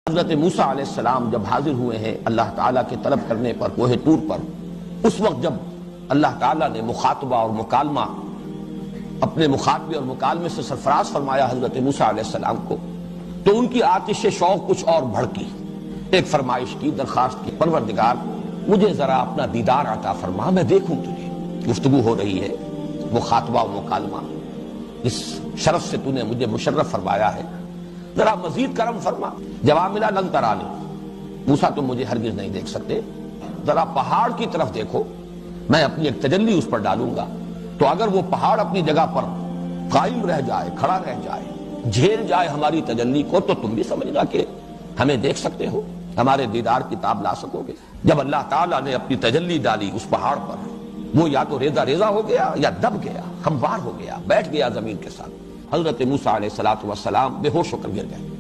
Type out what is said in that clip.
حضرت موسیٰ علیہ السلام جب حاضر ہوئے ہیں اللہ تعالیٰ کے طلب کرنے پر کوہ طور پر، اس وقت جب اللہ تعالیٰ نے مخاطبہ اور مکالمہ اپنے مخاطبے اور مکالمے سے سرفراز فرمایا حضرت موسیٰ علیہ السلام کو، تو ان کی آتش شوق کچھ اور بڑھ کی، ایک فرمائش کی، درخواست کی، پروردگار مجھے ذرا اپنا دیدار عطا فرما، میں دیکھوں تجھے۔ گفتگو ہو رہی ہے، مخاطبہ و مکالمہ، اس شرف سے تو نے مجھے مشرف فرمایا ہے، ذرا مزید کرم فرما۔ جواب ملا لن ترانی، موسیٰ تم مجھے ہرگز نہیں دیکھ سکتے، ذرا پہاڑ کی طرف دیکھو، میں اپنی ایک تجلی اس پر ڈالوں گا، تو اگر وہ پہاڑ اپنی جگہ پر قائم رہ جائے، کھڑا رہ جائے، جھیل جائے ہماری تجلی کو، تو تم بھی سمجھنا کہ ہمیں دیکھ سکتے ہو، ہمارے دیدار کی تاب لا سکو گے۔ جب اللہ تعالیٰ نے اپنی تجلی ڈالی اس پہاڑ پر، وہ یا تو ریزہ ریزہ ہو گیا یا دب گیا، ہموار ہو گیا، بیٹھ گیا زمین کے ساتھ۔ حضرت موسیٰ علیہ السلام بے ہوش ہو کر گر گئے۔